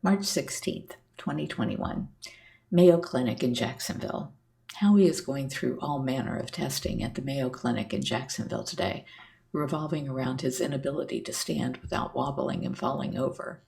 March 16th, 2021, Mayo Clinic in Jacksonville. Howie is going through all manner of testing at the Mayo Clinic in Jacksonville today, revolving around his inability to stand without wobbling and falling over.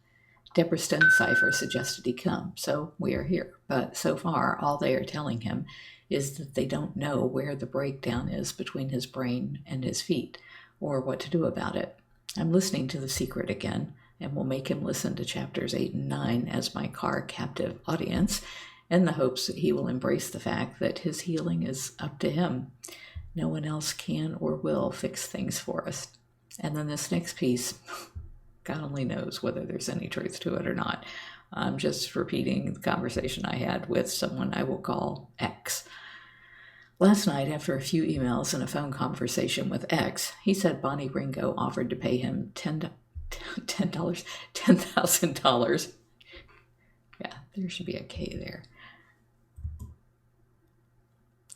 Debra Stonecipher suggested he come, so we are here. But so far, all they are telling him is that they don't know where the breakdown is between his brain and his feet, or what to do about it. I'm listening to The Secret again, and will make him listen to chapters 8 and 9 as my car captive audience, in the hopes that he will embrace the fact that his healing is up to him. No one else can or will fix things for us. And then this next piece, God only knows whether there's any truth to it or not. I'm just repeating the conversation I had with someone I will call X. Last night, after a few emails and a phone conversation with X, he said Bonnie Ringo offered to pay him $10,000. Yeah, there should be a K there.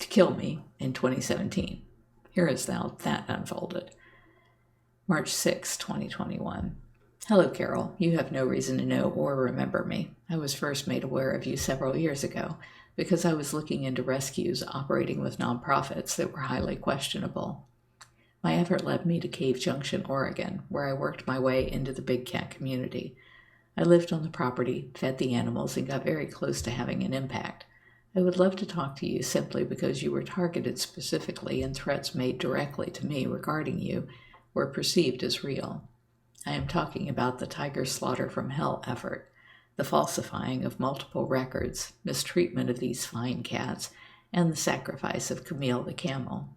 To kill me in 2017. Here is how that unfolded. March 6, 2021. Hello, Carole. You have no reason to know or remember me. I was first made aware of you several years ago because I was looking into rescues operating with nonprofits that were highly questionable. My effort led me to Cave Junction, Oregon, where I worked my way into the big cat community. I lived on the property, fed the animals, and got very close to having an impact. I would love to talk to you simply because you were targeted specifically and threats made directly to me regarding you were perceived as real. I am talking about the Tiger Slaughter from Hell effort, the falsifying of multiple records, mistreatment of these fine cats, and the sacrifice of Camille the camel.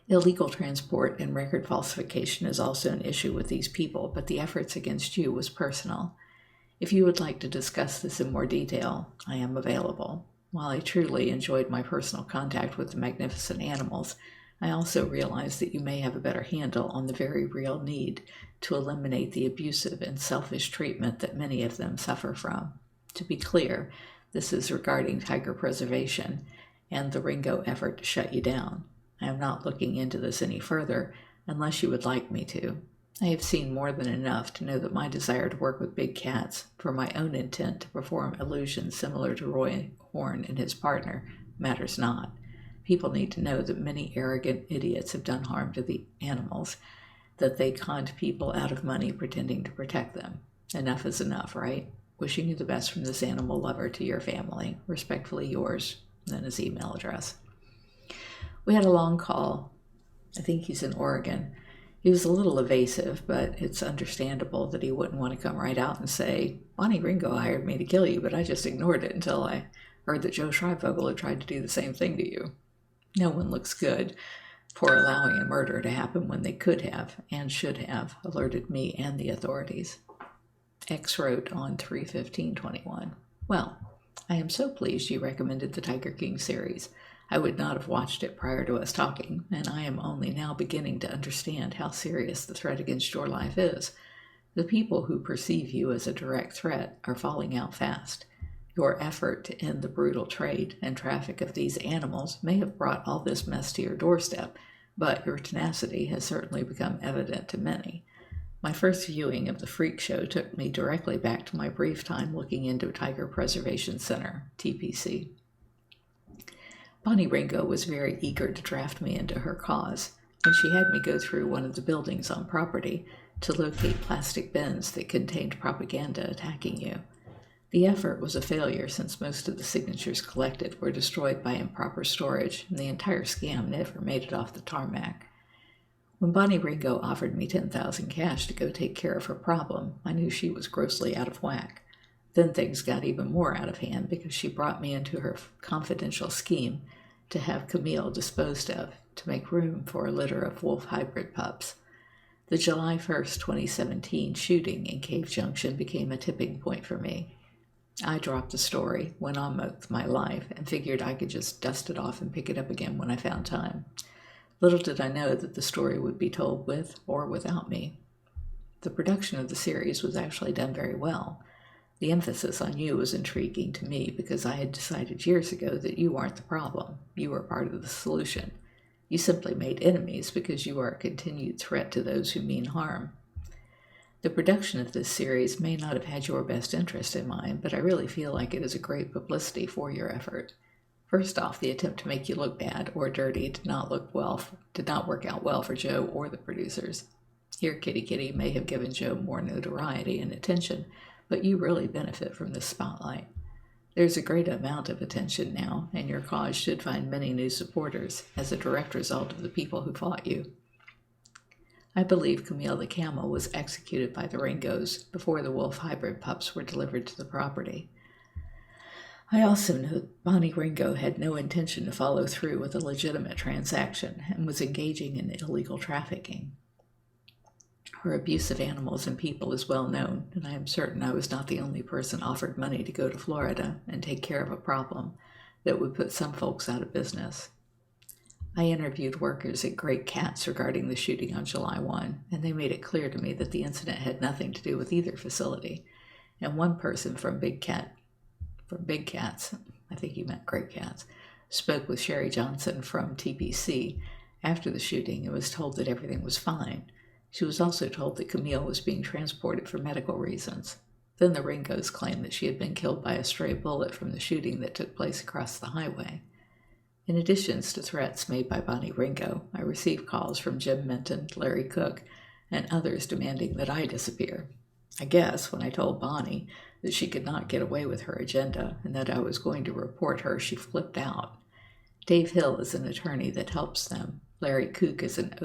Illegal transport and record falsification is also an issue with these people, but the efforts against you was personal. If you would like to discuss this in more detail, I am available. While I truly enjoyed my personal contact with the magnificent animals, I also realize that you may have a better handle on the very real need to eliminate the abusive and selfish treatment that many of them suffer from. To be clear, this is regarding tiger preservation and the Ringo effort to shut you down. I am not looking into this any further unless you would like me to. I have seen more than enough to know that my desire to work with big cats for my own intent to perform illusions similar to Roy Horn and his partner matters not. People need to know that many arrogant idiots have done harm to the animals, that they conned people out of money pretending to protect them. Enough is enough, right? Wishing you the best from this animal lover to your family. Respectfully yours, and then his email address. We had a long call. I think he's in Oregon. He was a little evasive, but it's understandable that he wouldn't want to come right out and say, Bonnie Ringo hired me to kill you, but I just ignored it until I heard that Joe Schreibvogel had tried to do the same thing to you. No one looks good for allowing a murder to happen when they could have and should have alerted me and the authorities. X wrote on 3/15/21. Well, I am so pleased you recommended the Tiger King series. I would not have watched it prior to us talking, and I am only now beginning to understand how serious the threat against your life is. The people who perceive you as a direct threat are falling out fast. Your effort to end the brutal trade and traffic of these animals may have brought all this mess to your doorstep, but your tenacity has certainly become evident to many. My first viewing of the Freak Show took me directly back to my brief time looking into Tiger Preservation Center, TPC. Bonnie Ringo was very eager to draft me into her cause, and she had me go through one of the buildings on property to locate plastic bins that contained propaganda attacking you. The effort was a failure since most of the signatures collected were destroyed by improper storage, and the entire scam never made it off the tarmac. When Bonnie Ringo offered me $10,000 cash to go take care of her problem, I knew she was grossly out of whack. Then things got even more out of hand because she brought me into her confidential scheme to have Camille disposed of to make room for a litter of wolf hybrid pups. The July 1st, 2017 shooting in Cave Junction became a tipping point for me. I dropped the story, went on with my life, and figured I could just dust it off and pick it up again when I found time. Little did I know that the story would be told with or without me. The production of the series was actually done very well. The emphasis on you was intriguing to me because I had decided years ago that you aren't the problem. You were part of the solution. You simply made enemies because you are a continued threat to those who mean harm. The production of this series may not have had your best interest in mind, but I really feel like it is a great publicity for your effort. First off, the attempt to make you look bad or dirty did not work out well for Joe or the producers. Here, Kitty Kitty may have given Joe more notoriety and attention, but you really benefit from this spotlight. There's a great amount of attention now, and your cause should find many new supporters as a direct result of the people who fought you. I believe Camille the Camel was executed by the Ringos before the wolf hybrid pups were delivered to the property. I also know that Bonnie Ringo had no intention to follow through with a legitimate transaction and was engaging in illegal trafficking. Her abuse of animals and people is well known, and I am certain I was not the only person offered money to go to Florida and take care of a problem that would put some folks out of business. I interviewed workers at Great Cats regarding the shooting on July 1, and they made it clear to me that the incident had nothing to do with either facility. And one person from Big Cats, I think he meant Great Cats, spoke with Sherry Johnson from TPC after the shooting and was told that everything was fine. She was also told that Camille was being transported for medical reasons. Then the Ringos claimed that she had been killed by a stray bullet from the shooting that took place across the highway. In addition to threats made by Bonnie Ringo, I received calls from Jim Minton, Larry Cook, and others demanding that I disappear. I guess when I told Bonnie that she could not get away with her agenda and that I was going to report her, she flipped out. Dave Hill is an attorney that helps them. Larry Cook is an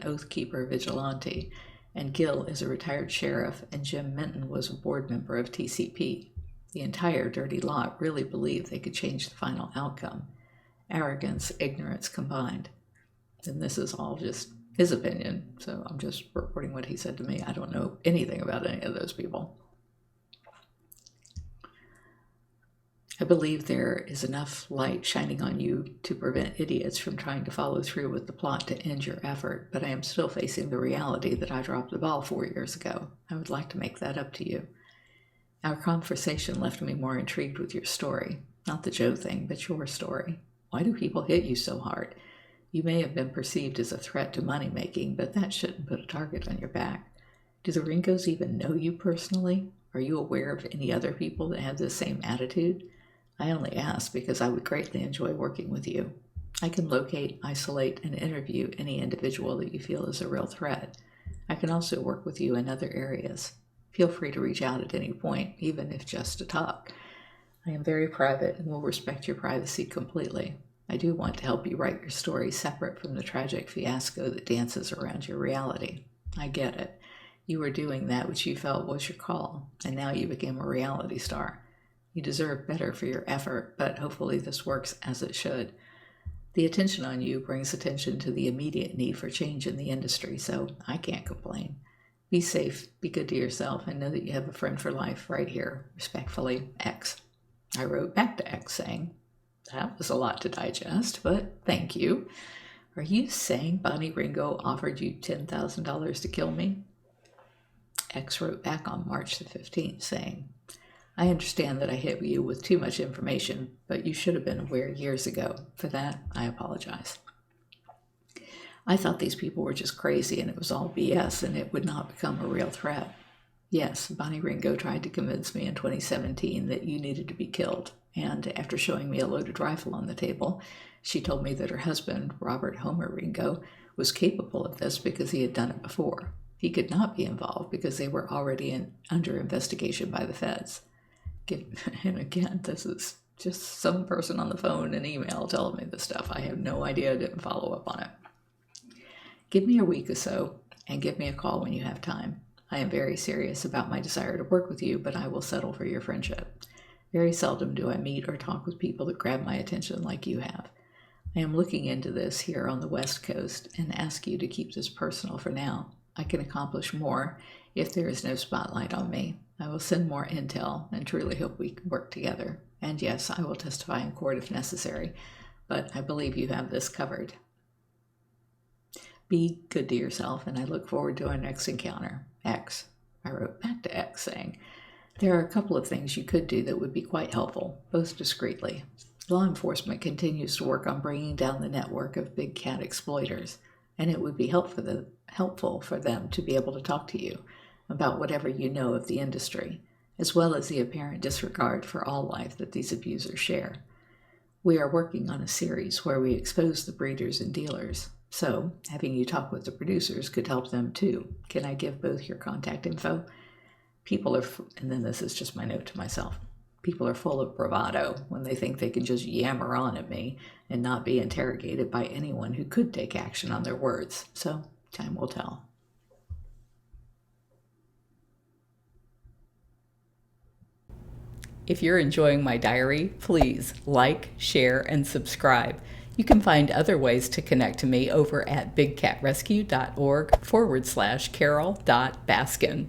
oath keeper vigilante, and Gill is a retired sheriff, and Jim Minton was a board member of TCP. The entire dirty lot really believed they could change the final outcome. Arrogance, ignorance combined. And this is all just his opinion, so I'm just reporting what he said to me. I don't know anything about any of those people. I believe there is enough light shining on you to prevent idiots from trying to follow through with the plot to end your effort, but I am still facing the reality that I dropped the ball 4 years ago. I would like to make that up to you. Our conversation left me more intrigued with your story. Not the Joe thing, but your story. Why do people hit you so hard? You may have been perceived as a threat to money-making, but that shouldn't put a target on your back. Do the Ringos even know you personally? Are you aware of any other people that have the same attitude? I only ask because I would greatly enjoy working with you. I can locate, isolate, and interview any individual that you feel is a real threat. I can also work with you in other areas. Feel free to reach out at any point, even if just to talk. I am very private and will respect your privacy completely. I do want to help you write your story separate from the tragic fiasco that dances around your reality. I get it. You were doing that which you felt was your call, and now you became a reality star. You deserve better for your effort, but hopefully this works as it should. The attention on you brings attention to the immediate need for change in the industry, so I can't complain. Be safe, be good to yourself, and know that you have a friend for life right here. Respectfully, X. I wrote back to X saying, that was a lot to digest, but thank you. Are you saying Bonnie Ringo offered you $10,000 to kill me? X wrote back on March the 15th saying, I understand that I hit you with too much information, but you should have been aware years ago. For that, I apologize. I thought these people were just crazy and it was all BS and it would not become a real threat. Yes, Bonnie Ringo tried to convince me in 2017 that you needed to be killed, and after showing me a loaded rifle on the table, she told me that her husband, Robert Homer Ringo, was capable of this because he had done it before. He could not be involved because they were already under investigation by the feds. And again, this is just some person on the phone and email telling me this stuff. I have no idea. I didn't follow up on it. Give me a week or so and give me a call when you have time. I am very serious about my desire to work with you, but I will settle for your friendship. Very seldom do I meet or talk with people that grab my attention like you have. I am looking into this here on the West Coast and ask you to keep this personal for now. I can accomplish more if there is no spotlight on me. I will send more intel and truly hope we can work together. And yes, I will testify in court if necessary, but I believe you have this covered. Be good to yourself, and I look forward to our next encounter. X. I wrote back to X saying, there are a couple of things you could do that would be quite helpful, both discreetly. Law enforcement continues to work on bringing down the network of big cat exploiters. and it would be helpful for them to be able to talk to you about whatever you know of the industry, as well as the apparent disregard for all life that these abusers share. We are working on a series where we expose the breeders and dealers, so having you talk with the producers could help them too. Can I give both your contact info? And then this is just my note to myself, people are full of bravado when they think they can just yammer on at me and not be interrogated by anyone who could take action on their words. So time will tell. If you're enjoying my diary, please like, share, and subscribe. You can find other ways to connect to me over at bigcatrescue.org/Carole.Baskin.